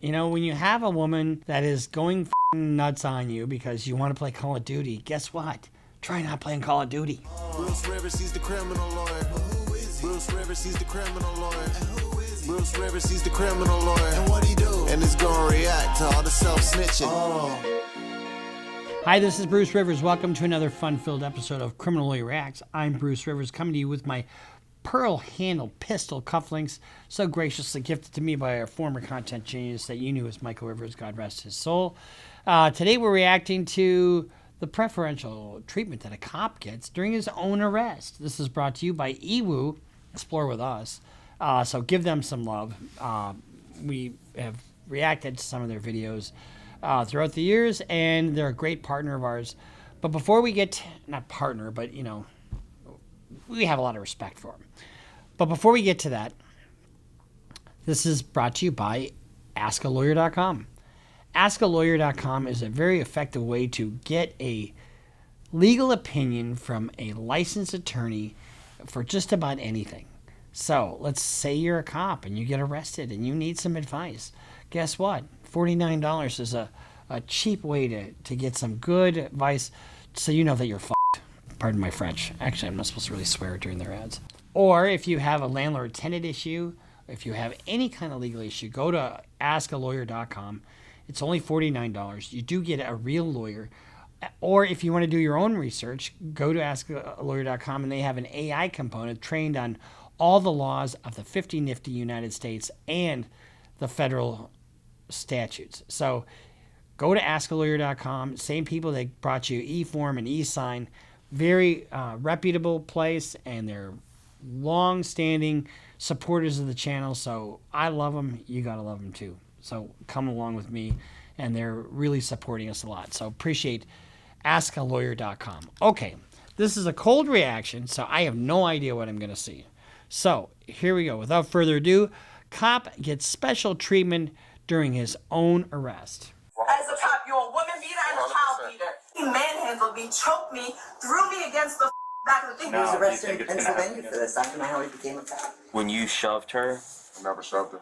You know, when you have a woman that is going nuts on you because you want to play Call of Duty, guess what? Try not playing Call of Duty. Bruce Rivers, he's the criminal lawyer. Bruce Rivers, he's the criminal lawyer. Bruce Rivers, he's the criminal lawyer. And what he do? And it's gonna react to all the self-snitching. Hi, this is Bruce Rivers. Welcome to another fun-filled episode of Criminal Lawyer Reacts. I'm Bruce Rivers, coming to you with my pearl handle pistol cufflinks, so graciously gifted to me by our former content genius that you knew as Michael Rivers, God rest his soul. Today we're reacting to the preferential treatment that a cop gets during his own arrest. This is brought to you by Ewu, Explore With Us. So give them some love. We have reacted to some of their videos throughout the years, and they're a great partner of ours. But before we get, not partner, but you know, we have a lot of respect for them. But before we get to that, this is brought to you by AskALawyer.com. AskALawyer.com is a very effective way to get a legal opinion from a licensed attorney for just about anything. So let's say you're a cop and you get arrested and you need some advice. Guess what? $49 is a cheap way to get some good advice so you know that you're fucked. Pardon my French. Actually, I'm not supposed to really swear during their ads. Or if you have a landlord-tenant issue, if you have any kind of legal issue, go to AskALawyer.com. It's only $49. You do get a real lawyer. Or if you want to do your own research, go to AskALawyer.com, and they have an AI component trained on all the laws of the 50 nifty United States and the federal statutes. So go to AskALawyer.com. Same people that brought you eForm and eSign. Very reputable place, and they're long-standing supporters of the channel. So I love them. You got to love them too. So come along with me, and they're really supporting us a lot. So appreciate AskALawyer.com. Okay, this is a cold reaction, so I have no idea what I'm going to see. So here we go. Without further ado, cop gets special treatment during his own arrest. As a cop, you're a woman beater and a child beater. He manhandled me, choked me, threw me against the back of the thing. He was arrested in Pennsylvania for this. I don't know how he became a cop. When you shoved her? I never shoved her.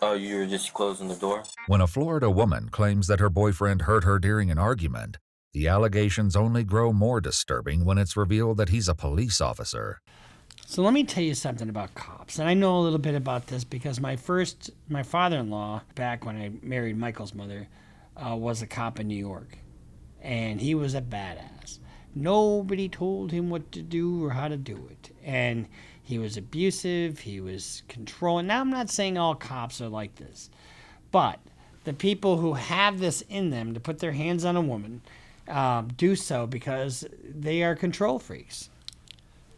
Oh, you were just closing the door? When a Florida woman claims that her boyfriend hurt her during an argument, the allegations only grow more disturbing when it's revealed that he's a police officer. So let me tell you something about cops. And I know a little bit about this because my father-in-law, back when I married Michael's mother, was a cop in New York. And he was a badass. Nobody told him what to do or how to do it. And he was abusive, he was controlling. Now, I'm not saying all cops are like this. But the people who have this in them to put their hands on a woman do so because they are control freaks.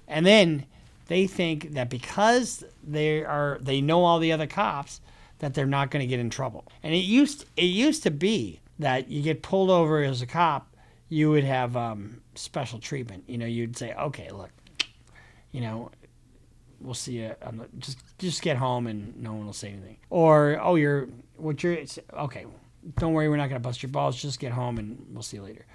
And then they think that because they know all the other cops, that they're not going to get in trouble. And it used to be that you get pulled over as a cop, you would have special treatment. You know, you'd say, okay, look, you know, we'll see you. Just get home and no one will say anything. Or, oh, okay, don't worry, we're not going to bust your balls. Just get home and we'll see you later.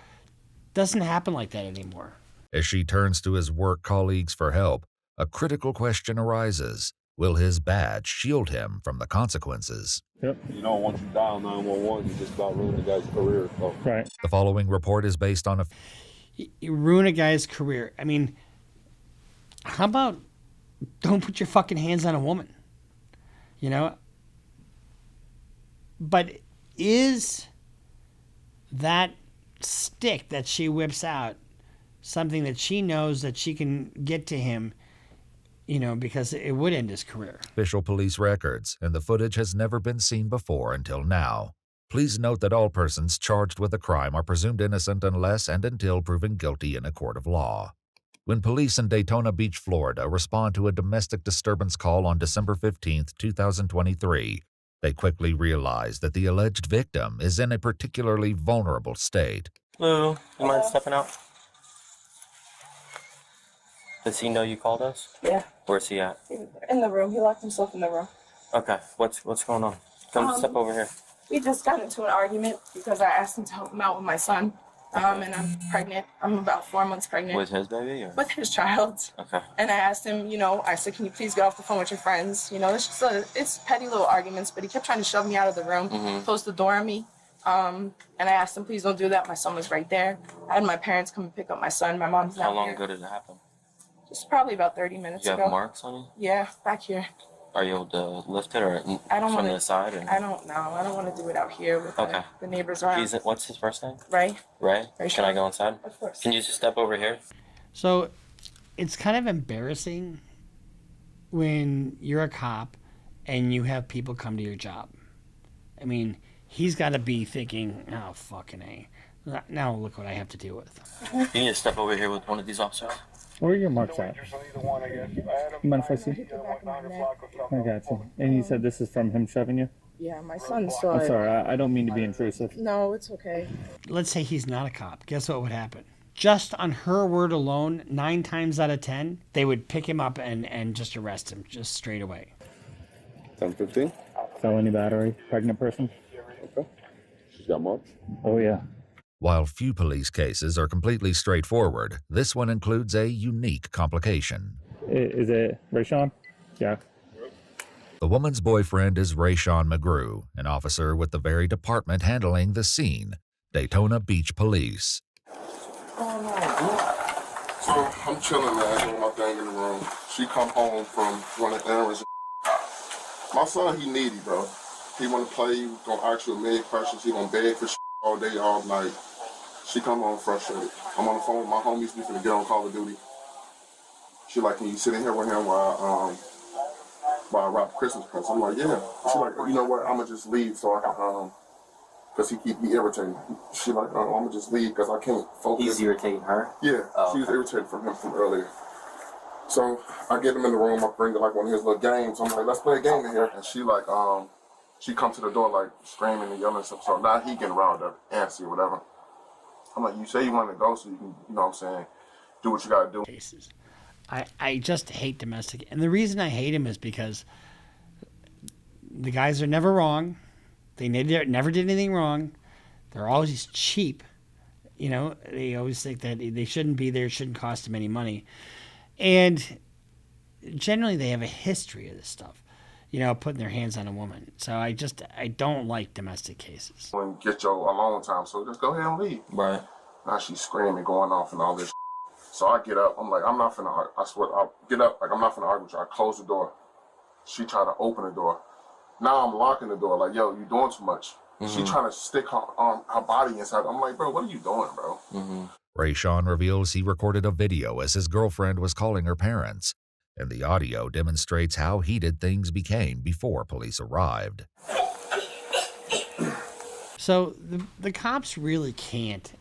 Doesn't happen like that anymore. As she turns to his work colleagues for help, a critical question arises. Will his badge shield him from the consequences? Yep. You know, once you dial 911, you just about ruin the guy's career. So. Right. The following report is based on You ruin a guy's career. I mean, how about don't put your fucking hands on a woman? You know? But is that stick that she whips out something that she knows that she can get to him, you know, because it would end his career? official police records, and the footage has never been seen before until now. Please note that all persons charged with a crime are presumed innocent unless and until proven guilty in a court of law. When police in Daytona Beach, Florida, respond to a domestic disturbance call on December 15, 2023, they quickly realize that the alleged victim is in a particularly vulnerable state. Lou, you mind stepping out? Does he know you called us? Yeah. Where's he at? In the room. He locked himself in the room. Okay, what's going on? Come step over here. We just got into an argument because I asked him to help him out with my son. And I'm pregnant. I'm about 4 months pregnant. With his baby? Or? With his child. Okay. And I asked him, I said, can you please get off the phone with your friends? It's just it's petty little arguments, but he kept trying to shove me out of the room, close the door on me. And I asked him, please don't do that. My son was right there. I had my parents come and pick up my son. My mom's not How long here. ago did it happen? Just probably about 30 minutes Do ago. you have marks on you? Yeah, back here. Are you able to lift it or I don't from wanna, the side? Or? I don't know. I don't want to do it out here with the neighbors around. What's his first name? Ray. Ray? Ray Can I go inside? Of course. Can you just step over here? So it's kind of embarrassing when you're a cop and you have people come to your job. I mean, he's got to be thinking, oh, fucking A. Now look what I have to deal with. You need to step over here with one of these officers. Where are your marks at? You mind if I see? I got you. And you said this is from him shoving you? Yeah, my son saw it. I'm sorry, I don't mean to be intrusive. No, it's okay. Let's say he's not a cop. Guess what would happen? Just on her word alone, 9 times out of 10, they would pick him up and just arrest him just straight away. 10-15. Felony battery, pregnant person? Okay. She's got marks? Oh, yeah. While few police cases are completely straightforward, this one includes a unique complication. Is it Rayshawn? Yeah. The woman's boyfriend is Rayshawn McGrew, an officer with the very department handling the scene, Daytona Beach Police. So I'm chilling, man, doing my thing in the room. She come home from running errands. My son, he needy, bro. He want to play. He gonna ask you a million questions. He gonna beg for all day, all night. She come home frustrated. I'm on the phone with my homies. We finna get on Call of Duty. She like, can you sit in here with him while I wrap Christmas presents? I'm like, yeah. She like, you know what? I'm gonna just leave so I can, cause he keep me irritating. She like, I'm gonna just leave cause I can't focus. He's irritating her? Yeah, she was irritated from him from earlier. So I get him in the room. I bring like one of his little games. I'm like, let's play a game in here. And she like, she come to the door like screaming and yelling and stuff. So now he getting riled up, antsy or whatever. I'm like, you say you want to go so you can, you know what I'm saying, do what you got to do. Cases. I just hate domestic. And the reason I hate him is because the guys are never wrong. They never did anything wrong. They're always cheap. They always think that they shouldn't be there, shouldn't cost them any money. And generally they have a history of this stuff. Putting their hands on a woman. So I don't like domestic cases. And get your alone time, so just go ahead and leave. Right. Now she's screaming, going off and all this. So I get up. I'm like, I'm not finna argue. I swear, I get up. Like, I'm not finna argue with you. I close the door. She try to open the door. Now I'm locking the door. Like, yo, you doing too much. She trying to stick her body inside. I'm like, bro, what are you doing, bro? Rayshawn reveals he recorded a video as his girlfriend was calling her parents, and the audio demonstrates how heated things became before police arrived. So the cops really can't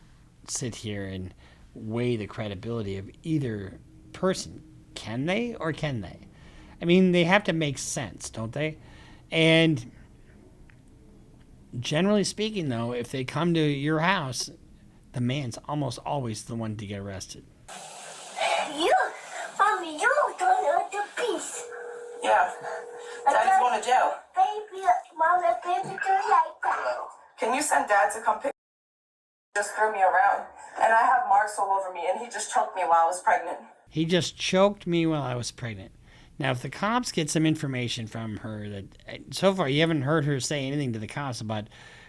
sit here and weigh the credibility of either person. Can they or can they? I mean, they have to make sense, don't they? And generally speaking, though, if they come to your house, the man's almost always the one to get arrested. Mommy, you're going to peace. Yeah. Daddy's going to jail. Baby, Mommy, baby, do like that. Can you send Dad to come pick me? Just threw me around. And I have marks all over me, and he just choked me while I was pregnant. He just choked me while I was pregnant. Now, if the cops get some information from her that, so far you haven't heard her say anything to the cops about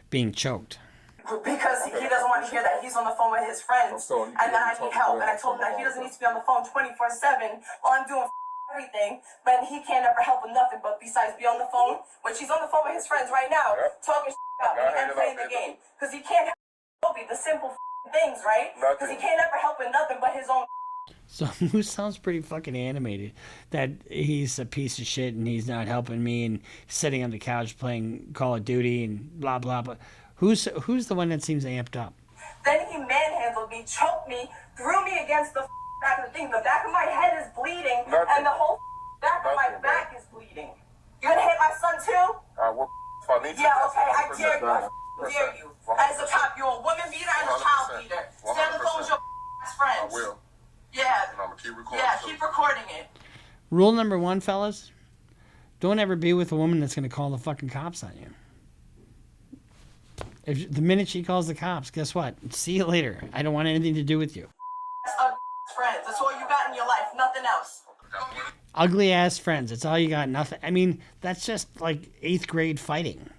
being choked. Because he doesn't want to hear that he's on the phone with his friends, and that I need help. And I told him that he doesn't need to be on the phone 24/7 while I'm doing everything, but he can't ever help with nothing but besides be on the phone, which he's on the phone with his friends right now, talking about me and playing the game. Because he can't help the simple things, right? Because he can't ever help with nothing but his own. So Moose sounds pretty fucking animated that he's a piece of shit and he's not helping me and sitting on the couch playing Call of Duty and blah, blah, blah. Who's the one that seems amped up? Then he manhandled me, choked me, threw me against the back of the thing. The back of my head is bleeding, and the whole back of my back is bleeding. You gonna hit my son too? Yeah, okay, I dare you. I dare you. As a cop, you're a woman beater and a child beater. Stay on the phone with your friends. I will. Yeah. And I'm gonna keep recording. Yeah, keep recording it. Rule number 1, fellas, don't ever be with a woman that's going to call the fucking cops on you. If the minute she calls the cops, guess what? See you later. I don't want anything to do with you. Friends. That's all you got in your life. Nothing else. Ugly ass friends. That's all you got. Nothing. I mean, that's just like 8th grade fighting.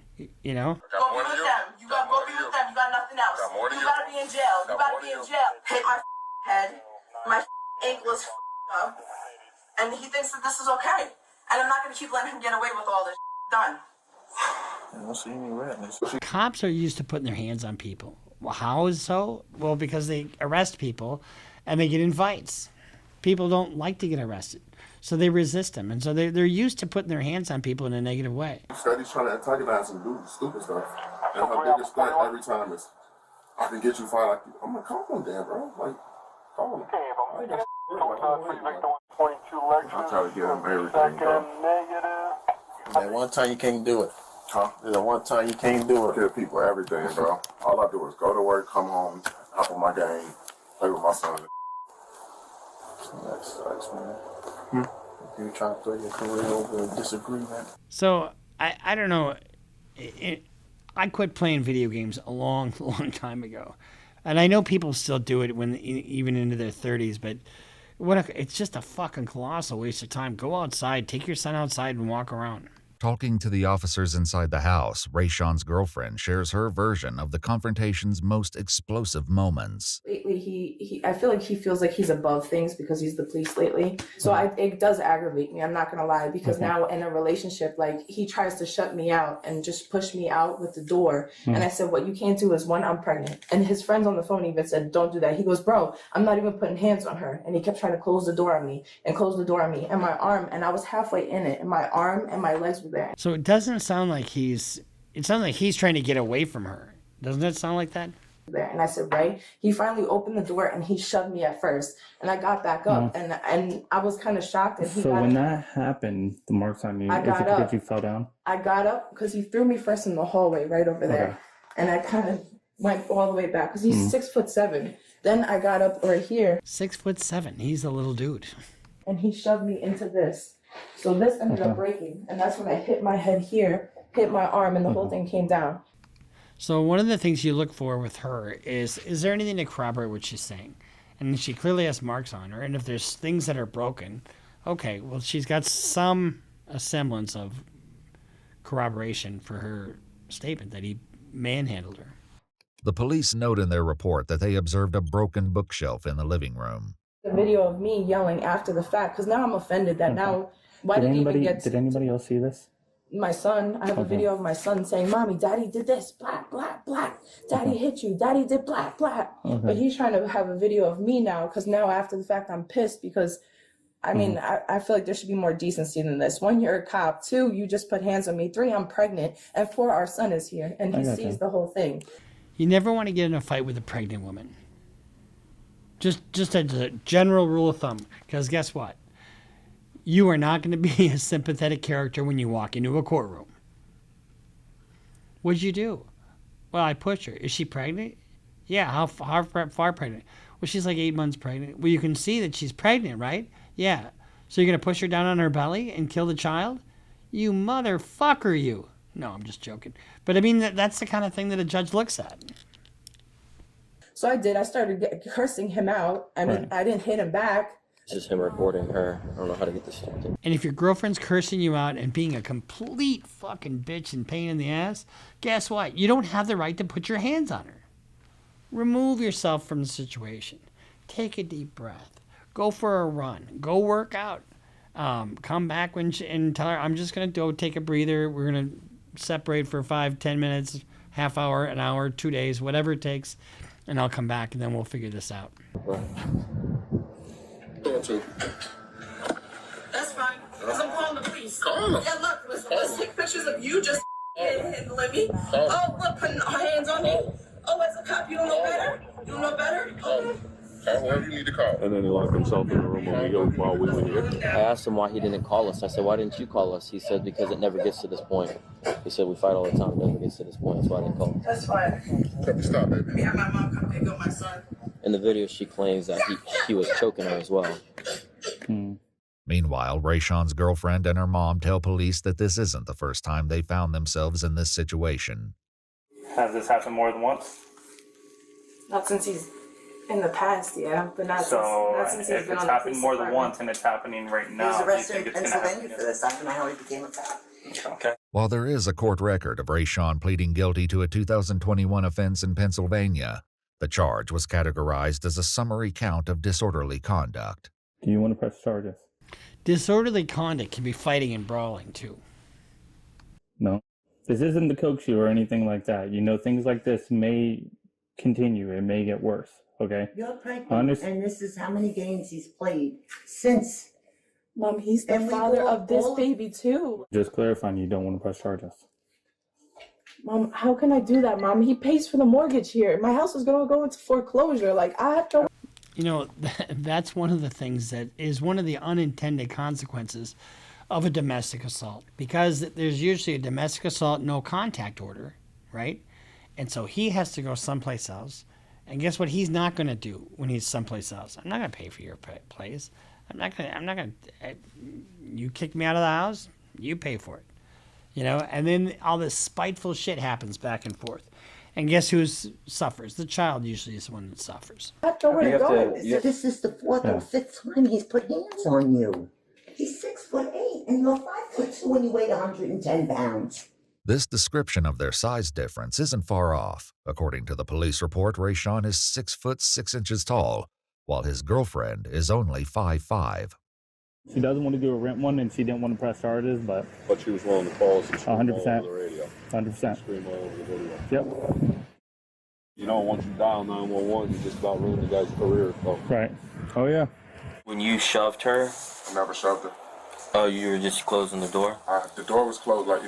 You know? Go be with them. You gotta go be with them. You got nothing else. You gotta be in jail. You gotta be in jail. Hit my head. My ankle is up. And he thinks that this is okay. And I'm not gonna keep letting him get away with all this done. I don't see any redness. Cops are used to putting their hands on people. Well, how is so? Well, because they arrest people and they get in fights. People don't like to get arrested, so they resist them. And so they're used to putting their hands on people in a negative way. He's trying to antagonize and do stupid stuff. And her biggest threat every time is, I can get you fired. I'm like, come on, damn, bro. Like, call him. I try to get him everything, bro. That one time you can't do it. Huh? That one time you can't do it. Give people everything, bro. All I do is go to work, come home, hop on my game, play with my son. That sucks, man. You're trying to throw your career over a disagreement. So I don't know. I quit playing video games a long time ago, and I know people still do it when even into their 30s. But it's just a fucking colossal waste of time. Go outside, take your son outside, and walk around. Talking to the officers inside the house, Rayshawn's girlfriend shares her version of the confrontation's most explosive moments. Lately, I feel like he feels like he's above things because he's the police lately. So it does aggravate me, I'm not going to lie, because now in a relationship, like, he tries to shut me out and just push me out with the door. And I said, what you can't do is, one, I'm pregnant. And his friends on the phone even said, don't do that. He goes, bro, I'm not even putting hands on her. And he kept trying to close the door on me and close the door on me. And my arm, and I was halfway in it, and my arm and my legs were there. So it doesn't sound like it sounds like he's trying to get away from her. Doesn't it sound like that? There. And I said, right. He finally opened the door and he shoved me at first, and I got back up, and I was kind of shocked. And so when that happened, the marks on you, is it because you fell down? I got up because he threw me first in the hallway right over there, and I kind of went all the way back because he's 6'7". Then I got up right here. 6'7". He's a little dude. And he shoved me into this. So this ended up breaking, and that's when I hit my head here, hit my arm, and the whole thing came down. So one of the things you look for with her is there anything to corroborate what she's saying? And she clearly has marks on her, and if there's things that are broken, okay, well, she's got some semblance of corroboration for her statement that he manhandled her. The police note in their report that they observed a broken bookshelf in the living room. The video of me yelling after the fact, because now I'm offended that now, why did anybody else see this? My son, I have a video of my son saying, Mommy, Daddy did this, black, black, black. Daddy hit you, Daddy did black, black. But he's trying to have a video of me now, because now after the fact, I'm pissed because, I mean, I feel like there should be more decency than this. 1, you're a cop. 2, you just put hands on me. 3, I'm pregnant. And 4, our son is here, and he sees the whole thing. You never want to get in a fight with a pregnant woman. Just as a general rule of thumb, because guess what? You are not going to be a sympathetic character when you walk into a courtroom. What'd you do? Well, I pushed her. Is she pregnant? Yeah, how far pregnant? Well, she's like 8 months pregnant. Well, you can see that she's pregnant, right? Yeah. So you're going to push her down on her belly and kill the child? You motherfucker, you. No, I'm just joking. But I mean, that's the kind of thing that a judge looks at. So I did. I started cursing him out. I mean, I didn't hit him back. It's just him recording her. I don't know how to get this shit. And if your girlfriend's cursing you out and being a complete fucking bitch and pain in the ass, guess what? You don't have the right to put your hands on her. Remove yourself from the situation. Take a deep breath. Go for a run. Go work out. Come back and tell her, I'm just going to go take a breather. We're going to separate for 5-10 minutes, half hour, an hour, 2 days, whatever it takes. And I'll come back and then we'll figure this out. That's fine, because I'm calling the police. Call them. Yeah, look, let's take pictures of you just handling me. Oh, look, putting hands on me. Oh, as a cop, you don't know better? You don't know better? Okay. Call whoever you need to call. And then he locked himself in the room while we were here. I asked him why he didn't call us. I said, why didn't you call us? He said, because it never gets to this point. He said, we fight all the time. It never gets to this point. That's why I didn't call. That's fine. Stop, baby. Let me have my mom come pick up my son. In the video, she claims that he was choking her as well. Meanwhile, Rayshawn's girlfriend and her mom tell police that this isn't the first time they found themselves in this situation. Has this happened more than once? Not since he's in the past, yeah, but not since he's if been it's on the happened police more than department. once and it's happening right He now, was do you arrested think in it's going to Pennsylvania happen? for this. I don't know how he became a cop. Okay. While there is a court record of Rayshawn pleading guilty to a 2021 offense in Pennsylvania, the charge was categorized as a summary count of disorderly conduct. Do you want to press charges? Disorderly conduct can be fighting and brawling too. No. This isn't the Coke shoe or anything like that. You know, things like this may continue. It may get worse, okay? You're pregnant, and this is how many games he's played since. Mom, he's the father of this baby too. Just clarifying, you don't want to press charges. Mom, how can I do that, Mom? He pays for the mortgage here. My house is going to go into foreclosure. Like, I have to... You know, that's one of the things that is one of the unintended consequences of a domestic assault. Because there's usually a domestic assault no contact order, right? And so he has to go someplace else. And guess what he's not going to do when he's someplace else? I'm not going to pay for your place. I'm not going to, you kick me out of the house, you pay for it. You know, and then all this spiteful shit happens back and forth. And guess who suffers? The child usually is the one that suffers. I have nowhere to go. This is the fourth or fifth time he's put hands on you. He's 6'8", and you're 5'2", and you weigh 110 pounds. This description of their size difference isn't far off. According to the police report, Rayshawn is 6 foot 6 inches tall, while his girlfriend is only 5'5". She doesn't want to do a rent one, and she didn't want to press charges, but she was willing to call us and scream 100%. all over the radio. 100%. Scream all over the video. Yep. You know, once you dial 911, you just about ruin the guy's career. So. Right. Oh, yeah. When you shoved her, I never shoved her. oh, you were just closing the door? The door was closed. Like,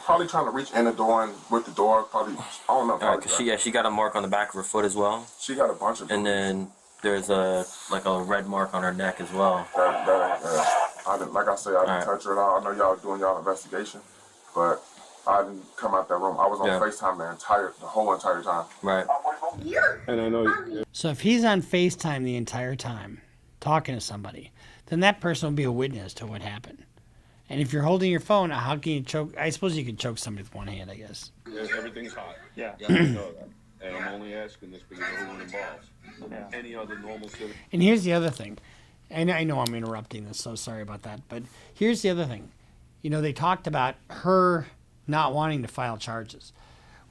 probably trying to reach in the door and with the door, probably, I don't know. All right, because she got a mark on the back of her foot as well. She got a bunch of And then there's a red mark on her neck as well. Like I said, I didn't touch her at all. I know y'all doing y'all investigation, but I didn't come out that room. I was on FaceTime the whole entire time. Right. And I know. So if he's on FaceTime the entire time, talking to somebody, then that person will be a witness to what happened. And if you're holding your phone, how can you choke? I suppose you can choke somebody with one hand, I guess. Yeah, everything's hot. Yeah. You gotta know that. And I'm only asking this because of who it involves. Yeah. Any other normal citizen. And here's the other thing. And I know I'm interrupting this, so sorry about that. But here's the other thing. You know, they talked about her not wanting to file charges.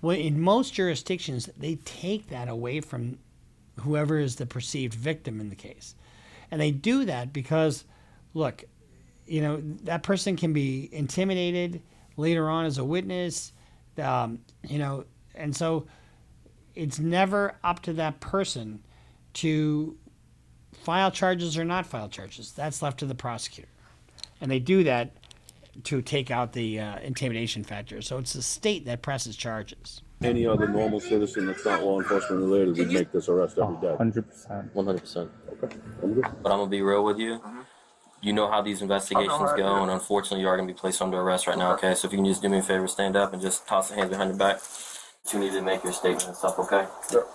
Well, in most jurisdictions, they take that away from whoever is the perceived victim in the case. And they do that because, look, you know, that person can be intimidated later on as a witness, you know, and so it's never up to that person to file charges or not file charges. That's left to the prosecutor. And they do that to take out the intimidation factor. So it's the state that presses charges. Any other normal citizen that's not law enforcement related would make this arrest every day. 100%. 100%. Okay. I'm good. But I'm going to be real with you. You know how these investigations go, and unfortunately, you are going to be placed under arrest right now, okay? So if you can just do me a favor, stand up and just toss the hands behind your back. You need to make your statement and stuff, okay? Yep.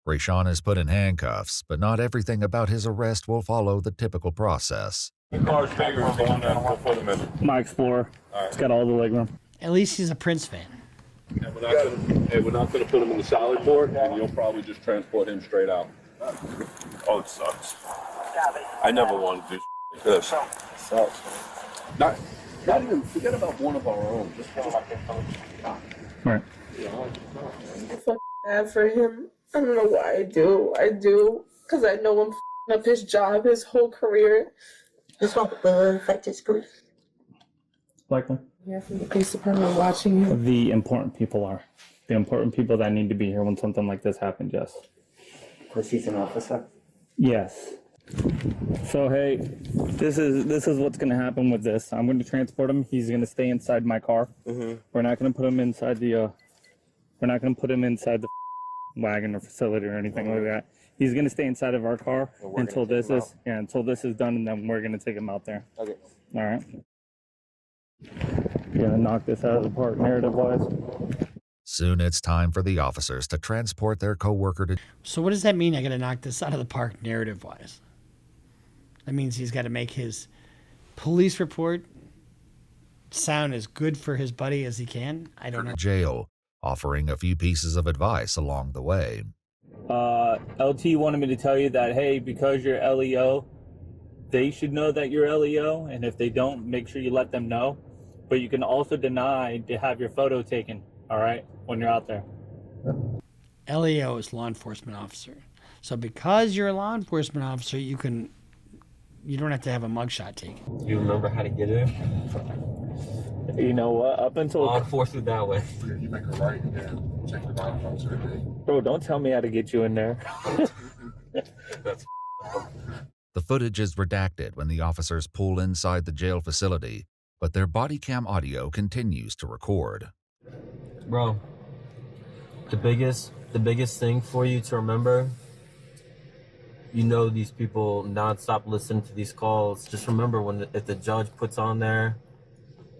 Rayshawn is put in handcuffs, but not everything about his arrest will follow the typical process. The car's bigger is the one that will put him in. My Explorer. It's got all the legroom. At least he's a Prince fan. And we're not going to put him in the salad board, and you'll probably just transport him straight out. Oh, it sucks. I never wanted to do like this. Sucks. Not even, forget about one of our own. Just Right. I feel bad for him. I don't know why I do. I do. Because I know I'm f***ing up his job, his whole career. This one will affect his career. Likely. Yeah, from the police department watching him. The important people are. The important people that need to be here when something like this happens, yes. Because he's an officer? Yes. So, hey, this is what's going to happen with this. I'm going to transport him. He's going to stay inside my car. Mm-hmm. We're not going to put him inside the, wagon or facility or anything like that. He's going to stay inside of our car until this is done, and then we're going to take him out there. Okay. All right. Gonna knock this out of the park narrative-wise. Soon it's time for the officers to transport their coworker to... So what does that mean? I got to knock this out of the park narrative-wise. That means he's got to make his police report sound as good for his buddy as he can. I don't know. Jail, offering a few pieces of advice along the way. LT wanted me to tell you that, hey, because you're LEO, they should know that you're LEO, and if they don't, make sure you let them know. But you can also deny to have your photo taken, all right, when you're out there. LEO is law enforcement officer. So because you're a law enforcement officer, you don't have to have a mugshot taken. You remember how to get in? You know what? Up until law enforcement that way. You make a right and then check the bottom onto the day. Bro, don't tell me how to get you in there. That's The footage is redacted when the officers pull inside the jail facility, but their body cam audio continues to record. Bro, the biggest thing for you to remember, you know, these people nonstop listening to these calls. Just remember if the judge puts on there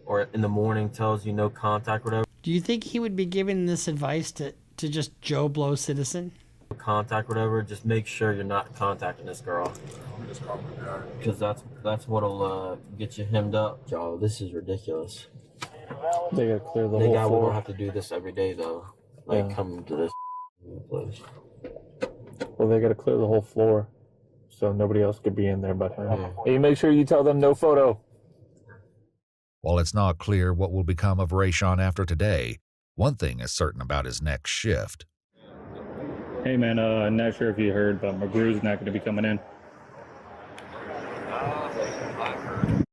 or in the morning tells you no contact, whatever. Do you think he would be giving this advice to just Joe Blow citizen? Contact, whatever, just make sure you're not contacting this girl. Because that's what'll get you hemmed up, Joe. This is ridiculous. They gotta clear the Thank whole God floor. we don't have to do this every day, though. Like, Yeah. come to this place. Well, they gotta clear the whole floor, so nobody else could be in there but him. Hey, make sure you tell them no photo. While it's not clear what will become of Rayshawn after today, one thing is certain about his next shift. Hey man, I'm not sure if you heard, but McGrew's not going to be coming in.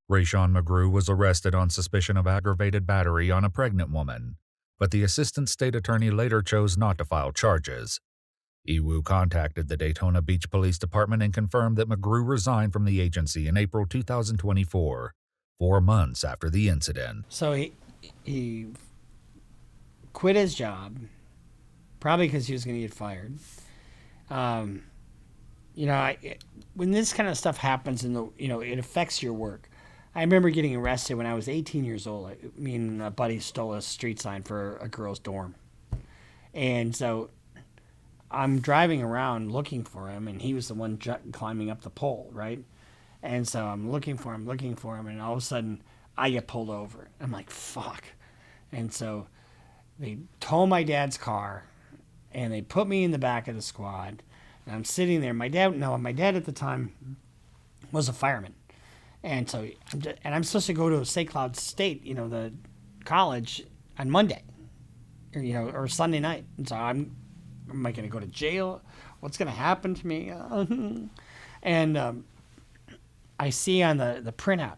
Rayshawn McGrew was arrested on suspicion of aggravated battery on a pregnant woman, but the assistant state attorney later chose not to file charges. Iwu contacted the Daytona Beach Police Department and confirmed that McGrew resigned from the agency in April 2024, 4 months after the incident. So he quit his job, probably because he was going to get fired. When this kind of stuff happens, it affects your work. I remember getting arrested when I was 18 years old. Me and a buddy stole a street sign for a girl's dorm, and so I'm driving around looking for him, and he was the one climbing up the pole, right? And so I'm looking for him, and all of a sudden I get pulled over. I'm like, fuck. And so they tow my dad's car, and they put me in the back of the squad, and I'm sitting there. My dad at the time was a fireman, and so I'm supposed to go to St. Cloud State, the college, on Monday, or Sunday night. And so am I going to go to jail? What's going to happen to me? And I see on the printout,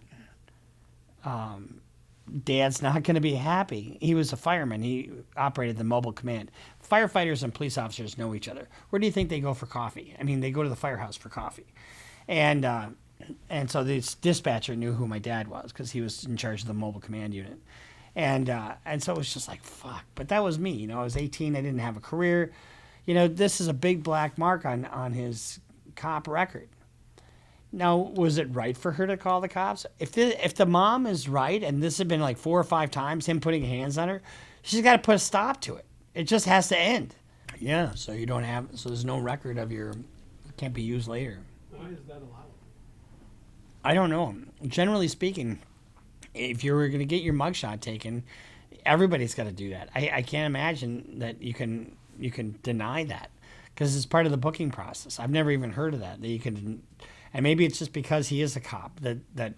Dad's not going to be happy. He was a fireman. He operated the mobile command. Firefighters and police officers know each other. Where do you think they go for coffee? I mean, they go to the firehouse for coffee. And so this dispatcher knew who my dad was because he was in charge of the mobile command unit. And so it was just like, fuck. But that was me. I was 18. I didn't have a career. This is a big black mark on his cop record. Now, was it right for her to call the cops? If the mom is right, and this had been like 4 or 5 times, him putting hands on her, she's got to put a stop to it. It just has to end. Yeah, so there's no record of it can't be used later. Why is that allowed? I don't know. Generally speaking, if you're going to get your mugshot taken, everybody's got to do that. I can't imagine that you can deny that because it's part of the booking process. I've never even heard of that you can. And maybe it's just because he is a cop that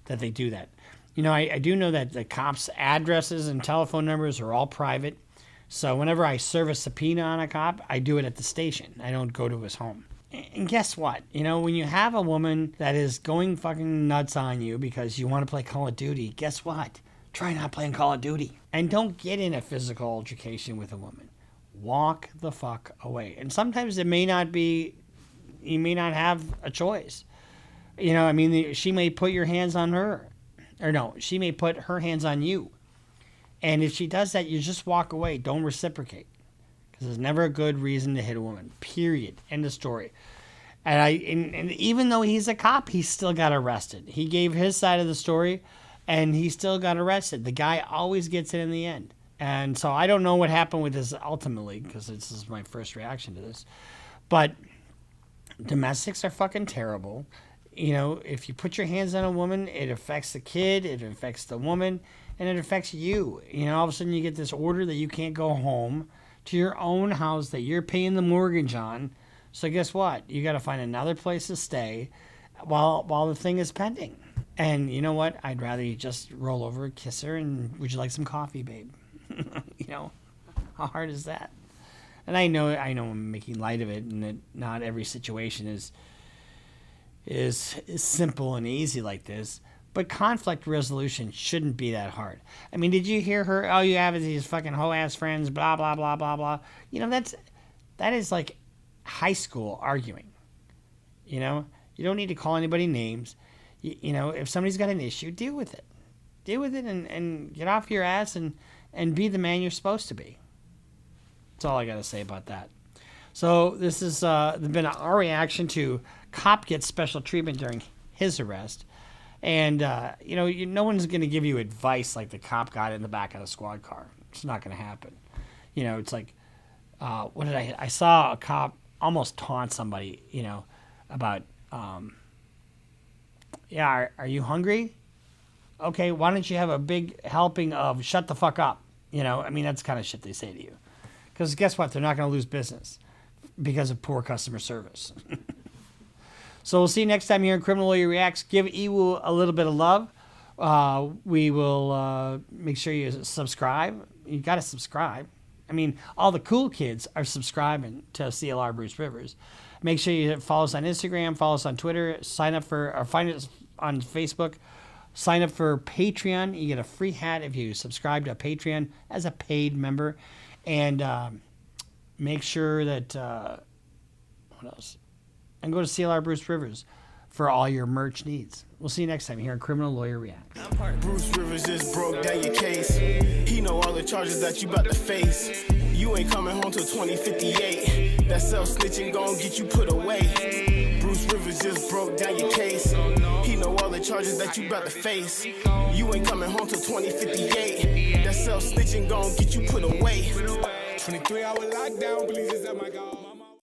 they do that. I do know that the cops' addresses and telephone numbers are all private. So whenever I serve a subpoena on a cop, I do it at the station. I don't go to his home. And guess what? When you have a woman that is going fucking nuts on you because you want to play Call of Duty, guess what? Try not playing Call of Duty. And don't get in a physical altercation with a woman. Walk the fuck away. And sometimes it may not be... You may not have a choice. She may put your hands on her. Or no, she may put her hands on you. And if she does that, you just walk away. Don't reciprocate. Because there's never a good reason to hit a woman. Period. End of story. And even though he's a cop, he still got arrested. He gave his side of the story, and he still got arrested. The guy always gets it in the end. And so I don't know what happened with this ultimately, because this is my first reaction to this. But... domestics are fucking terrible. If you put your hands on a woman, it affects the kid, it affects the woman, and it affects you. You know, all of a sudden you get this order that you can't go home to your own house that you're paying the mortgage on. So guess what? You got to find another place to stay while the thing is pending. And you know what? I'd rather you just roll over, kiss her, and would you like some coffee, babe? You know, how hard is that? And I know I'm making light of it, and that not every situation is simple and easy like this. But conflict resolution shouldn't be that hard. I mean, did you hear her? All you have is these fucking hoe-ass friends, blah, blah, blah, blah, blah. You know, that is like high school arguing. You know? You don't need to call anybody names. You know, if somebody's got an issue, deal with it. Deal with it and get off your ass and be the man you're supposed to be. That's all I got to say about that. So this has been our reaction to cop gets special treatment during his arrest. And, you know, no one's going to give you advice like the cop got in the back of the squad car. It's not going to happen. You know, it's like, I saw a cop almost taunt somebody, you know, about, yeah, are you hungry? Okay, why don't you have a big helping of shut the fuck up? You know, I mean, that's the kind of shit they say to you. Because guess what? They're not going to lose business because of poor customer service. So we'll see you next time here in Criminal Lawyer Reacts. Give Iwu a little bit of love. We will make sure you subscribe. You got to subscribe. I mean, all the cool kids are subscribing to CLR Bruce Rivers. Make sure you follow us on Instagram, follow us on Twitter, sign up for, or find us on Facebook. Sign up for Patreon. You get a free hat if you subscribe to Patreon as a paid member. And make sure that, what else? And go to CLR Bruce Rivers for all your merch needs. We'll see you next time here on Criminal Lawyer Reacts. Bruce Rivers just broke down your case. He know all the charges that you about to face. You ain't coming home till 2058. That self-snitching gon' get you put away. Bruce Rivers just broke down your case. He know all the charges that you about to face. You ain't coming home till 2058. That self-snitching gon' get you put away. 23-hour lockdown, police is at my god.